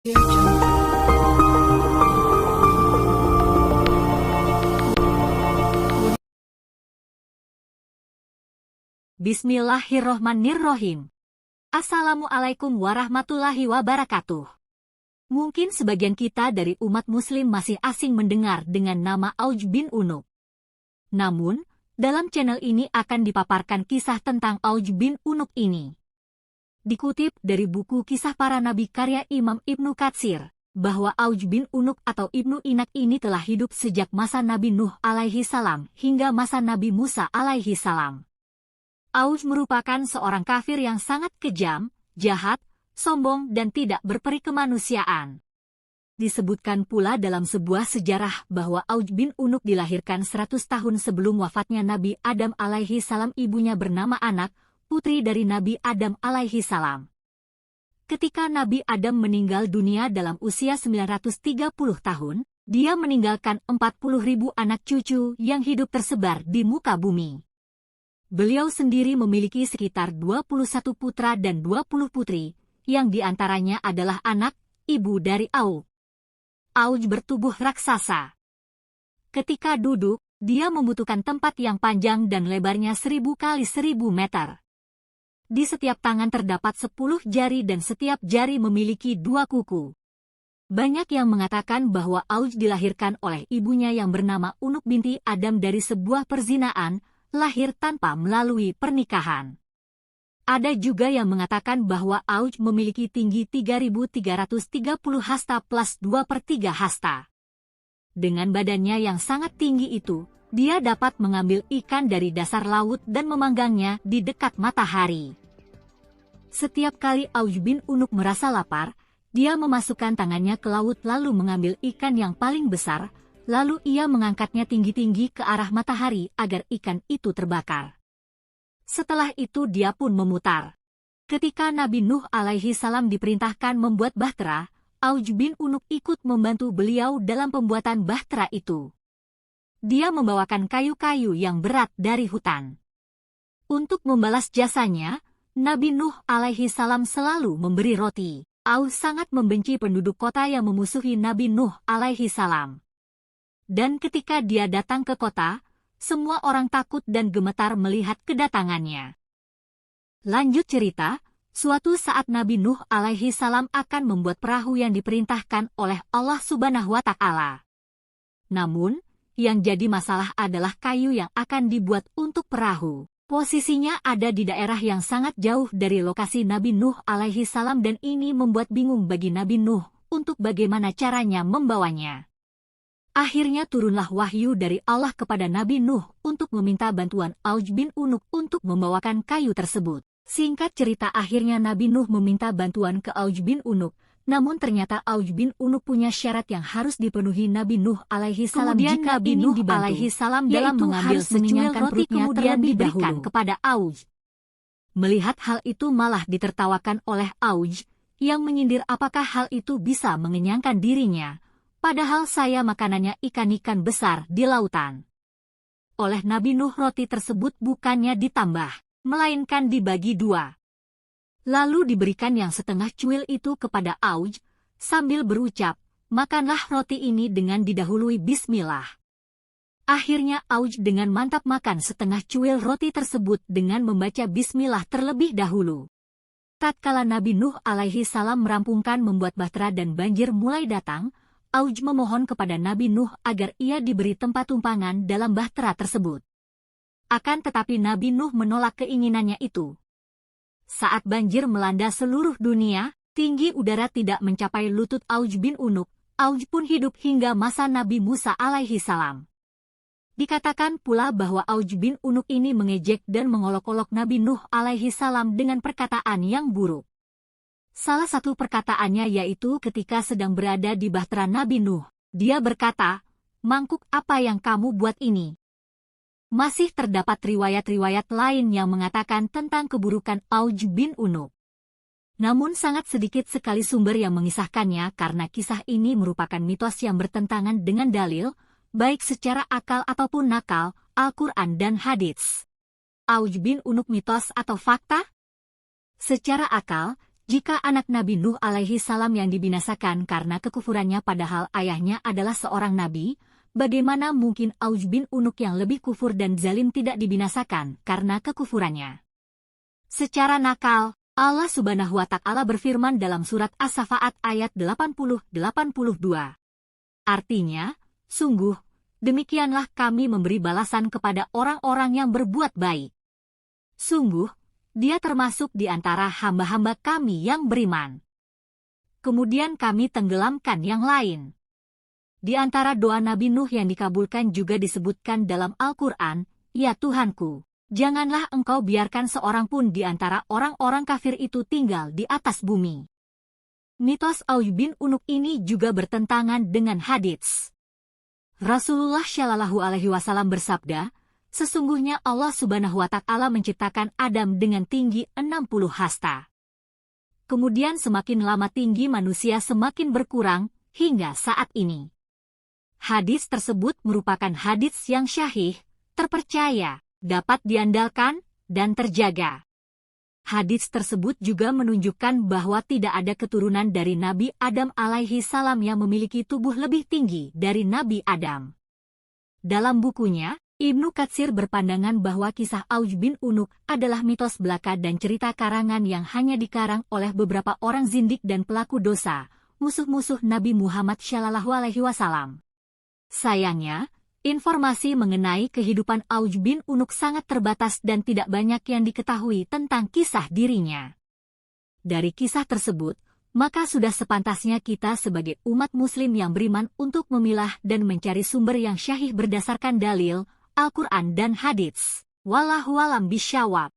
Bismillahirrohmanirrohim. Assalamualaikum warahmatullahi wabarakatuh. Mungkin sebagian kita dari umat muslim masih asing mendengar dengan nama Auj bin Unuk. Namun, dalam channel ini akan dipaparkan kisah tentang Auj bin Unuk ini. Dikutip dari buku Kisah Para Nabi karya Imam Ibnu Katsir, bahwa Auj bin Unuk atau Ibnu Inak ini telah hidup sejak masa Nabi Nuh alaihi salam hingga masa Nabi Musa alaihi salam. Auj merupakan seorang kafir yang sangat kejam, jahat, sombong dan tidak berperi kemanusiaan. Disebutkan pula dalam sebuah sejarah bahwa Auj bin Unuk dilahirkan 100 tahun sebelum wafatnya Nabi Adam alaihi salam. Ibunya bernama Anak, putri dari Nabi Adam alaihi salam. Ketika Nabi Adam meninggal dunia dalam usia 930 tahun, dia meninggalkan 40.000 anak cucu yang hidup tersebar di muka bumi. Beliau sendiri memiliki sekitar 21 putra dan 20 putri, yang diantaranya adalah anak, ibu dari Auj. Auj bertubuh raksasa. Ketika duduk, dia membutuhkan tempat yang panjang dan lebarnya 1000 kali 1000 meter. Di setiap tangan terdapat 10 jari dan setiap jari memiliki 2 kuku. Banyak yang mengatakan bahwa Auj dilahirkan oleh ibunya yang bernama Unuk binti Adam dari sebuah perzinaan, lahir tanpa melalui pernikahan. Ada juga yang mengatakan bahwa Auj memiliki tinggi 3.330 hasta plus 2/3 hasta. Dengan badannya yang sangat tinggi itu, dia dapat mengambil ikan dari dasar laut dan memanggangnya di dekat matahari. Setiap kali Auj bin Unuk merasa lapar, dia memasukkan tangannya ke laut lalu mengambil ikan yang paling besar, lalu ia mengangkatnya tinggi-tinggi ke arah matahari agar ikan itu terbakar. Setelah itu dia pun memutar. Ketika Nabi Nuh alaihi salam diperintahkan membuat bahtera, Auj bin Unuk ikut membantu beliau dalam pembuatan bahtera itu. Dia membawakan kayu-kayu yang berat dari hutan. Untuk membalas jasanya, Nabi Nuh alaihi salam selalu memberi roti. Auj sangat membenci penduduk kota yang memusuhi Nabi Nuh alaihi salam. Dan ketika dia datang ke kota, semua orang takut dan gemetar melihat kedatangannya. Lanjut cerita, suatu saat Nabi Nuh alaihi salam akan membuat perahu yang diperintahkan oleh Allah subhanahu wa ta'ala. Namun, yang jadi masalah adalah kayu yang akan dibuat untuk perahu. Posisinya ada di daerah yang sangat jauh dari lokasi Nabi Nuh alaihi salam dan ini membuat bingung bagi Nabi Nuh untuk bagaimana caranya membawanya. Akhirnya turunlah wahyu dari Allah kepada Nabi Nuh untuk meminta bantuan Auj bin Unuk untuk membawakan kayu tersebut. Singkat cerita akhirnya Nabi Nuh meminta bantuan ke Auj bin Unuk, namun ternyata Auj bin Unuk punya syarat yang harus dipenuhi Nabi Nuh alaihi salam. Kemudian jika Nabi Nuh alaihi salam dalam mengambil secuil roti kemudian diberikan kepada Auj. Melihat hal itu malah ditertawakan oleh Auj, yang menyindir apakah hal itu bisa mengenyangkan dirinya, padahal saya makanannya ikan-ikan besar di lautan. Oleh Nabi Nuh roti tersebut bukannya ditambah, melainkan dibagi 2. Lalu diberikan yang setengah cuil itu kepada Auj, sambil berucap, makanlah roti ini dengan didahului bismillah. Akhirnya Auj dengan mantap makan setengah cuil roti tersebut dengan membaca bismillah terlebih dahulu. Tatkala Nabi Nuh alaihi salam merampungkan membuat bahtera dan banjir mulai datang, Auj memohon kepada Nabi Nuh agar ia diberi tempat tumpangan dalam bahtera tersebut. Akan tetapi Nabi Nuh menolak keinginannya itu. Saat banjir melanda seluruh dunia, tinggi udara tidak mencapai lutut Auj bin Unuk. Auj pun hidup hingga masa Nabi Musa alaihi salam. Dikatakan pula bahwa Auj bin Unuk ini mengejek dan mengolok-olok Nabi Nuh alaihi salam dengan perkataan yang buruk. Salah satu perkataannya yaitu ketika sedang berada di bahtera Nabi Nuh, dia berkata, "Mangkuk apa yang kamu buat ini?" Masih terdapat riwayat-riwayat lain yang mengatakan tentang keburukan Auj bin Unuk. Namun sangat sedikit sekali sumber yang mengisahkannya karena kisah ini merupakan mitos yang bertentangan dengan dalil, baik secara akal ataupun nakal, Al-Quran dan hadits. Auj bin Unuk mitos atau fakta? Secara akal, Jika anak Nabi Nuh alaihi salam yang dibinasakan karena kekufurannya padahal ayahnya adalah seorang nabi, bagaimana mungkin Auj bin Unuk yang lebih kufur dan zalim tidak dibinasakan karena kekufurannya? Secara nakal, Allah Subhanahu wa Ta'ala berfirman dalam surat As-Safaat ayat 80-82. Artinya, sungguh, demikianlah kami memberi balasan kepada orang-orang yang berbuat baik. Sungguh, dia termasuk di antara hamba-hamba kami yang beriman. Kemudian kami tenggelamkan yang lain. Di antara doa Nabi Nuh yang dikabulkan juga disebutkan dalam Al-Quran, "Ya Tuhanku, janganlah engkau biarkan seorang pun di antara orang-orang kafir itu tinggal di atas bumi." Mitos Auj bin Unuk ini juga bertentangan dengan hadits. Rasulullah Shallallahu Alaihi Wasallam bersabda, sesungguhnya Allah Subhanahu wa Ta'ala menciptakan Adam dengan tinggi 60 hasta. Kemudian semakin lama tinggi manusia semakin berkurang hingga saat ini. Hadis tersebut merupakan hadis yang syahih, terpercaya, dapat diandalkan, dan terjaga. Hadis tersebut juga menunjukkan bahwa tidak ada keturunan dari Nabi Adam alaihi salam yang memiliki tubuh lebih tinggi dari Nabi Adam. Dalam bukunya, Ibnu Katsir berpandangan bahwa kisah Auj bin Unuk adalah mitos belaka dan cerita karangan yang hanya dikarang oleh beberapa orang zindik dan pelaku dosa, musuh-musuh Nabi Muhammad Shallallahu Alaihi Wasallam. Sayangnya, informasi mengenai kehidupan Auj bin Unuk sangat terbatas dan tidak banyak yang diketahui tentang kisah dirinya. Dari kisah tersebut, maka sudah sepantasnya kita sebagai umat muslim yang beriman untuk memilah dan mencari sumber yang syahih berdasarkan dalil, Al-Quran dan hadits. Wallahu a'lam bishawab.